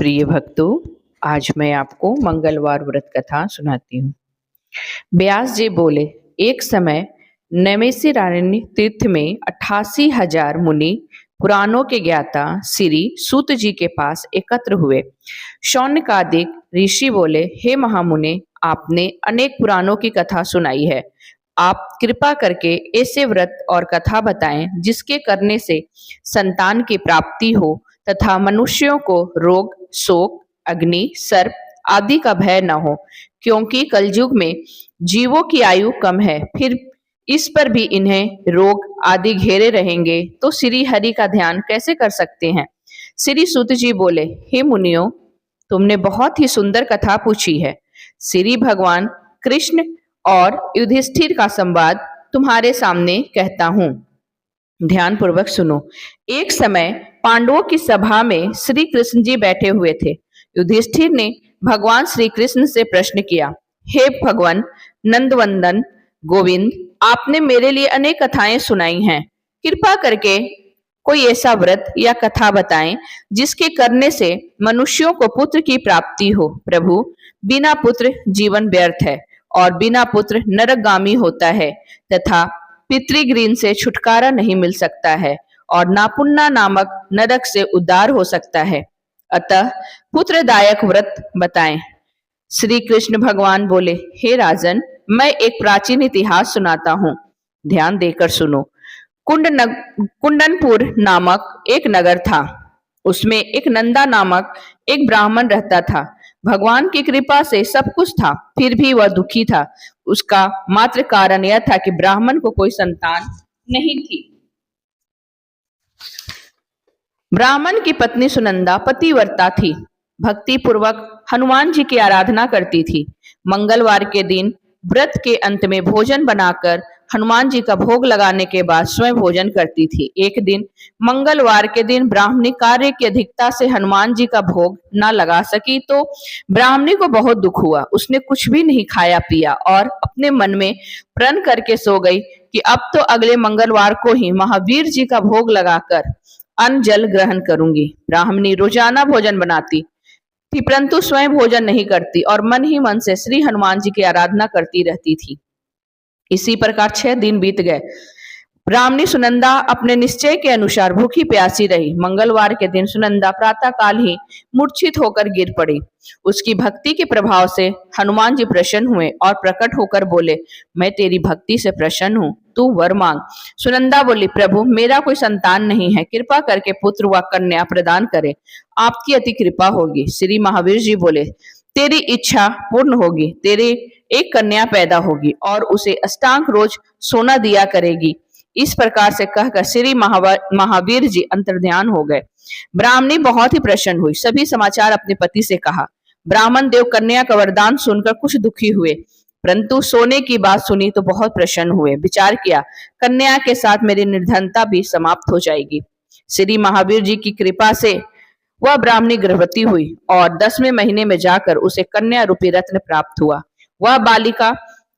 प्रिय भक्तों, आज मैं आपको मंगलवार व्रत कथा सुनाती हूँ। व्यास जी बोले, एक समय नैमिषारण्य तीर्थ में 88,000 मुनि पुराणों के ज्ञाता श्री सूत जी के पास एकत्र हुए। शौनकादिक ऋषि बोले, हे महामुने, आपने अनेक पुराणों की कथा सुनाई है। आप कृपा करके ऐसे व्रत और कथा बताएं जिसके करने से संतान की प्राप्ति हो तथा मनुष्यों को रोग, शोक, अग्नि, सर्प आदि का भय न हो, क्योंकि कलयुग में जीवों की आयु कम है। फिर इस पर भी इन्हें रोग आदि घेरे रहेंगे तो श्री हरि का ध्यान कैसे कर सकते हैं। श्री सूत जी बोले, हे मुनियों, तुमने बहुत ही सुंदर कथा पूछी है। श्री भगवान कृष्ण और युधिष्ठिर का संवाद तुम्हारे सामने कहता हूँ, ध्यान पूर्वक सुनो। एक समय पांडवों की सभा में श्री कृष्ण जी बैठे हुए थे। युधिष्ठिर ने भगवान श्री कृष्ण से प्रश्न किया, हे भगवान नंदवंदन गोविंद, आपने मेरे लिए अनेक कथाएं सुनाई हैं। कृपा करके कोई ऐसा व्रत या कथा बताएं जिसके करने से मनुष्यों को पुत्र की प्राप्ति हो। प्रभु, बिना पुत्र जीवन व्यर्थ है और बिना पुत्र नरकगामी होता है तथा पितृगृह से छुटकारा नहीं मिल सकता है और नापुन्ना नामक नरक से उद्धार हो सकता है। अतः पुत्रदायक व्रत बताएं। श्री कृष्ण भगवान बोले, हे राजन, मैं एक प्राचीन इतिहास सुनाता हूँ, ध्यान देकर सुनो। कुंडनपुर नामक एक नगर था। उसमें एक नंदा नामक एक ब्राह्मण रहता था। भगवान की कृपा से सब कुछ था, फिर भी वह दुखी था। उसका मात्र कारण यह था कि ब्राह्मण को कोई संतान नहीं थी। ब्राह्मण की पत्नी सुनंदा पतिव्रता थी, भक्ति पूर्वक हनुमान जी की आराधना करती थी। मंगलवार के दिन व्रत के अंत में भोजन बनाकर हनुमान जी का भोग लगाने के बाद स्वयं भोजन करती थी। एक दिन मंगलवार के दिन ब्राह्मणी कार्य की अधिकता से हनुमान जी का भोग न लगा सकी तो ब्राह्मणी को बहुत दुख हुआ। उसने कुछ भी नहीं खाया पिया और अपने मन में प्रण करके सो गई कि अब तो अगले मंगलवार को ही महावीर जी का भोग लगाकर अन्न जल ग्रहण करूंगी। ब्राह्मणी रोजाना भोजन बनाती थी, परंतु स्वयं भोजन नहीं करती और मन ही मन से श्री हनुमान जी की आराधना करती रहती थी। इसी प्रकार 6 दिन बीत गए। ब्राह्मणी सुनंदा अपने निश्चय के अनुसार भूखी प्यासी रही। मंगलवार के दिन सुनंदा प्रातः काल ही मूर्छित होकर गिर पड़ी। उसकी भक्ति के प्रभाव से हनुमान जी प्रसन्न हुए और प्रकट होकर बोले, मैं तेरी भक्ति से प्रसन्न हूँ, तू वर मांग। सुनंदा बोली, प्रभु, मेरा कोई संतान नहीं है, कृपा करके पुत्र व कन्या प्रदान करे, आपकी अति कृपा होगी। श्री महावीर जी बोले, तेरी इच्छा पूर्ण होगी, तेरी एक कन्या पैदा होगी और उसे अष्टांग रोज सोना दिया करेगी। इस प्रकार से कहकर श्री महावीर जी अंतर्ध्यान हो गए। ब्राह्मणी बहुत ही प्रसन्न हुई, सभी समाचार अपने पति से कहा। ब्राह्मण देव कन्या का वरदान सुनकर कुछ दुखी हुए, परंतु सोने की बात सुनी तो बहुत प्रसन्न हुए। विचार किया, कन्या के साथ मेरी निर्धनता भी समाप्त हो जाएगी। श्री महावीर जी की कृपा से वह ब्राह्मणी गर्भवती हुई और 10वें महीने में जाकर उसे कन्या रूपी रत्न प्राप्त हुआ। वह बालिका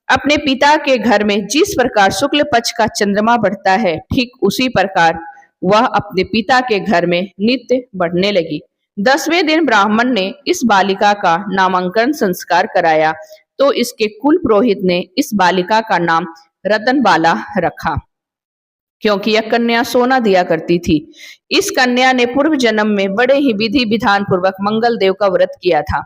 अपने पिता के घर में जिस प्रकार शुक्ल पक्ष का चंद्रमा बढ़ता है, ठीक उसी प्रकार वह अपने पिता के घर में नित्य बढ़ने लगी। 10वें दिन ब्राह्मण ने इस बालिका का नामांकन संस्कार कराया तो इसके कुल पुरोहित ने इस बालिका का नाम रतनबाला रखा, क्योंकि यह कन्या सोना दिया करती थी। इस कन्या ने पूर्व जन्म में बड़े ही विधि विधान पूर्वक मंगल देव का व्रत किया था।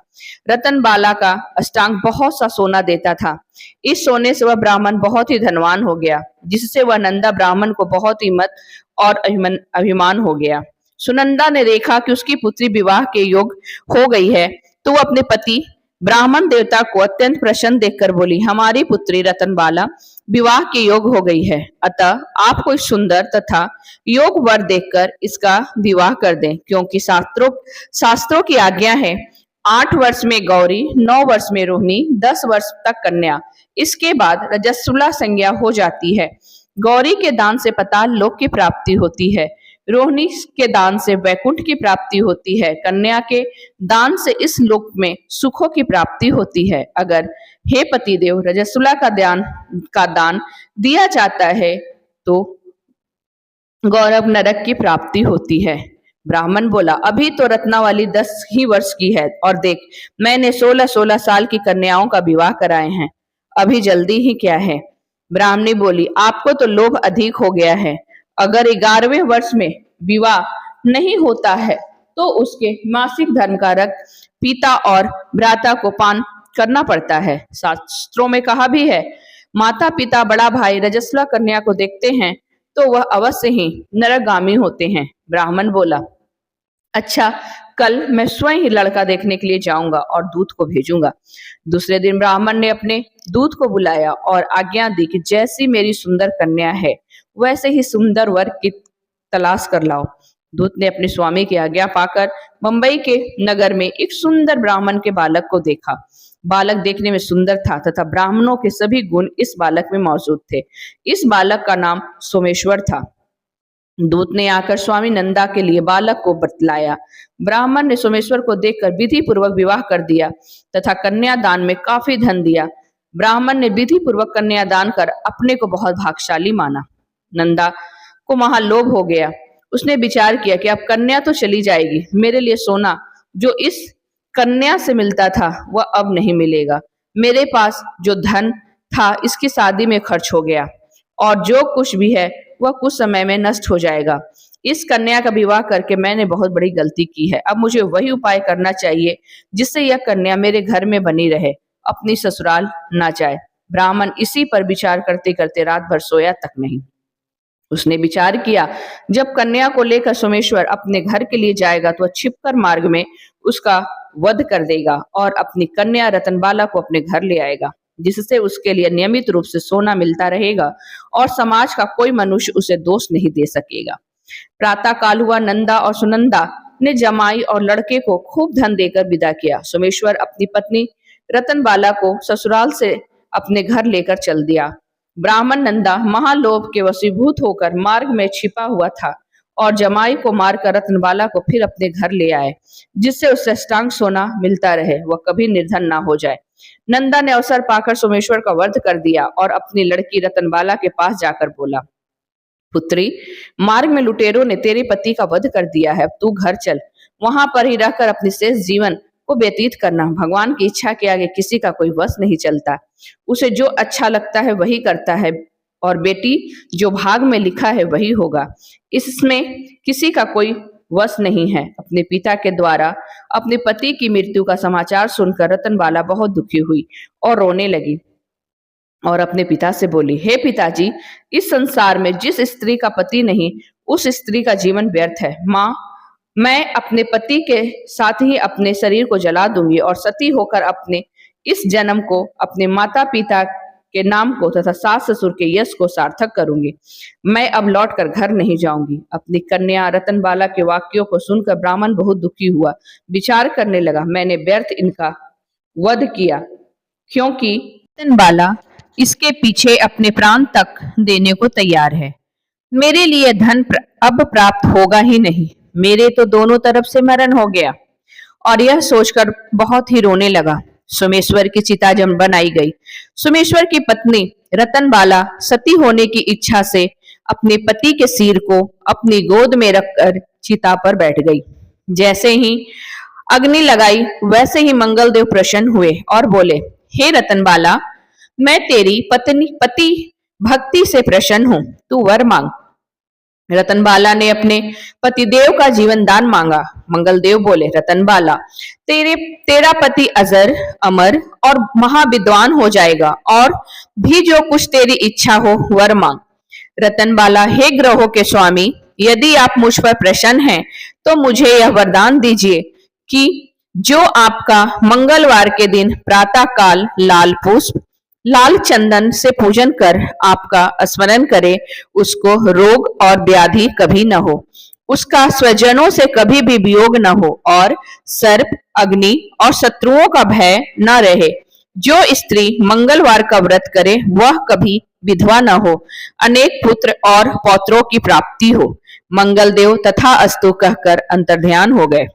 रतनबाला का अष्टांग बहुत सा सोना देता था। इस सोने से वह ब्राह्मण बहुत ही धनवान हो गया, जिससे वह नंदा ब्राह्मण को बहुत ही मत और अभिमान हो गया। सुनंदा ने देखा कि उसकी पुत्री विवाह के योग हो गई है तो वह अपने पति ब्राह्मण देवता को अत्यंत प्रसन्न देखकर बोली, हमारी पुत्री रतनबाला विवाह के योग हो गई है, अतः आप कोई सुंदर तथा योग वर देखकर इसका विवाह कर दें, क्योंकि शास्त्रों की आज्ञा है 8 वर्ष में गौरी, 9 वर्ष में रोहिणी, 10 वर्ष तक कन्या, इसके बाद रजस्वला संज्ञा हो जाती है। गौरी के दान से पाताल लोक की प्राप्ति होती है, रोहिणी के दान से वैकुंठ की प्राप्ति होती है, कन्या के दान से इस लोक में सुखों की प्राप्ति होती है। अगर हे पतिदेव रजस्वला का दान दिया जाता है तो गौरव नरक की प्राप्ति होती है। ब्राह्मण बोला, अभी तो रत्नावली 10 ही वर्ष की है और देख, मैंने 16-16 साल की कन्याओं का विवाह कराए हैं, अभी जल्दी ही क्या है। ब्राह्मणी बोली, आपको तो लोभ अधिक हो गया है। अगर 11वें वर्ष में विवाह नहीं होता है तो उसके मासिक धर्म का रक्त पिता और भ्राता को पान करना पड़ता है। शास्त्रों में कहा भी है, माता पिता बड़ा भाई रजस्वला कन्या को देखते हैं तो वह अवश्य ही नरकगामी होते हैं। ब्राह्मण बोला, अच्छा, कल मैं स्वयं ही लड़का देखने के लिए जाऊंगा और दूत को भेजूंगा। दूसरे दिन ब्राह्मण ने अपने दूत को बुलाया और आज्ञा दी कि जैसी मेरी सुंदर कन्या है वैसे ही सुंदर वर की तलाश कर लाओ। दूत ने अपने स्वामी की आज्ञा पाकर मुंबई के नगर में एक सुंदर ब्राह्मण के बालक को देखा। बालक देखने में सुंदर था तथा ब्राह्मणों के सभी गुण इस बालक में मौजूद थे। इस बालक का नाम सोमेश्वर था। दूत ने आकर स्वामी नंदा के लिए बालक को बतलाया। ब्राह्मण ने सोमेश्वर को देखकर विधि पूर्वक विवाह कर दिया तथा कन्यादान में काफी धन दिया। ब्राह्मण ने विधि पूर्वक कन्यादान कर अपने को बहुत भाग्यशाली माना। नंदा को महालोभ हो गया। उसने विचार किया कि अब कन्या तो चली जाएगी, मेरे लिए सोना जो इस कन्या से मिलता था वह अब नहीं मिलेगा। मेरे पास जो धन था इसकी शादी में खर्च हो गया और जो कुछ भी है वह कुछ समय में नष्ट हो जाएगा। इस कन्या का विवाह करके मैंने बहुत बड़ी गलती की है। अब मुझे वही उपाय करना चाहिए जिससे यह कन्या मेरे घर में बनी रहे, अपनी ससुराल ना जाए। ब्राह्मण इसी पर विचार करते करते रात भर सोया तक नहीं। उसने विचार किया, जब कन्या को लेकर सोमेश्वर अपने घर के लिए जाएगा तो छिपकर मार्ग में उसका वध कर देगा और अपनी कन्या रतनबाला को अपने घर ले आएगा, जिससे उसके लिए नियमित रूप से सोना मिलता रहेगा और समाज का कोई मनुष्य उसे दोष नहीं दे सकेगा। प्रातः काल हुआ। नंदा और सुनंदा ने जमाई और लड़के को खूब धन देकर विदा किया। सोमेश्वर अपनी पत्नी रतनबाला को ससुराल से अपने घर लेकर चल दिया। ब्राह्मण नंदा महालोभ के वशीभूत होकर मार्ग में छिपा हुआ था और जमाई को मारकर रतनबाला को फिर अपने घर ले आए, जिससे उसे अष्टांग सोना मिलता रहे, वह कभी निर्धन ना हो जाए। नंदा ने अवसर पाकर सोमेश्वर का वध कर दिया और अपनी लड़की रतनबाला के पास जाकर बोला, पुत्री, मार्ग में लुटेरों ने तेरे पति का वध कर दिया है, अब तू घर चल, वहां पर ही रहकर अपनी शेष जीवन को व्यतीत करना। भगवान की इच्छा के आगे किसी का कोई वश नहीं चलता, उसे जो अच्छा लगता है वही करता है और बेटी जो भाग में लिखा है वही होगा, इसमें किसी का कोई वश नहीं है। अपने पिता के द्वारा अपने पति की मृत्यु का समाचार सुनकर रतनबाला बहुत दुखी हुई और रोने लगी और अपने पिता से बोली, हे पिताजी, इस संसार में जिस स्त्री का पति नहीं उस स्त्री का जीवन व्यर्थ है। माँ, मैं अपने पति के साथ ही अपने शरीर को जला दूंगी और सती होकर अपने इस जन्म को अपने माता पिता के नाम को तथा सास ससुर के यश को सार्थक करूंगी। मैं अब लौट कर घर नहीं जाऊंगी। अपनी कन्या रतनबाला के वाक्यों को सुनकर ब्राह्मण बहुत दुखी हुआ। विचार करने लगा, मैंने व्यर्थ इनका वध किया, क्योंकि रतनबाला इसके पीछे अपने प्राण तक देने को तैयार है। मेरे लिए धन अब प्राप्त होगा ही नहीं, मेरे तो दोनों तरफ से मरण हो गया। और यह सोचकर बहुत ही रोने लगा। सोमेश्वर की चिता जम बनाई गई। सोमेश्वर की पत्नी रतनबाला सती होने की इच्छा से अपने पति के सिर को अपनी गोद में रखकर चिता पर बैठ गई। जैसे ही अग्नि लगाई वैसे ही मंगलदेव प्रसन्न हुए और बोले, हे रतनबाला, मैं तेरी पति भक्ति से प्रसन्न हूं, तू वर मांग। रतनबाला ने अपने पतिदेव का जीवन दान मांगा। मंगलदेव बोले, रतनबाला, तेरा पति अजर, अमर और महाविद्वान हो जाएगा और भी जो कुछ तेरी इच्छा हो वर मांग। रतनबाला, हे ग्रहों के स्वामी, यदि आप मुझ पर प्रसन्न हैं तो मुझे यह वरदान दीजिए कि जो आपका मंगलवार के दिन प्रातः काल लाल पुष्प लाल चंदन से पूजन कर आपका स्मरण करे, उसको रोग और व्याधि कभी न हो, उसका स्वजनों से कभी भी वियोग न हो और सर्प, अग्नि और शत्रुओं का भय न रहे। जो स्त्री मंगलवार का व्रत करे वह कभी विधवा न हो, अनेक पुत्र और पौत्रों की प्राप्ति हो। मंगलदेव तथा अस्तु कहकर अंतर्ध्यान हो गए।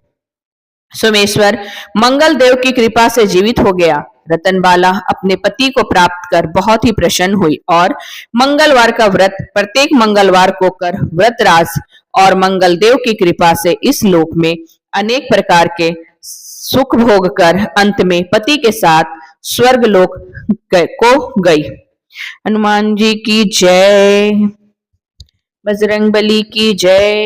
सोमेश्वर मंगलदेव की कृपा से जीवित हो गया। रतनबाला अपने पति को प्राप्त कर बहुत ही प्रसन्न हुई और मंगलवार का व्रत प्रत्येक मंगलवार को कर व्रतराज और मंगलदेव की कृपा से इस लोक में अनेक प्रकार के सुख भोग कर अंत में पति के साथ स्वर्ग लोक को गई। हनुमान जी की जय। बजरंग बली की जय।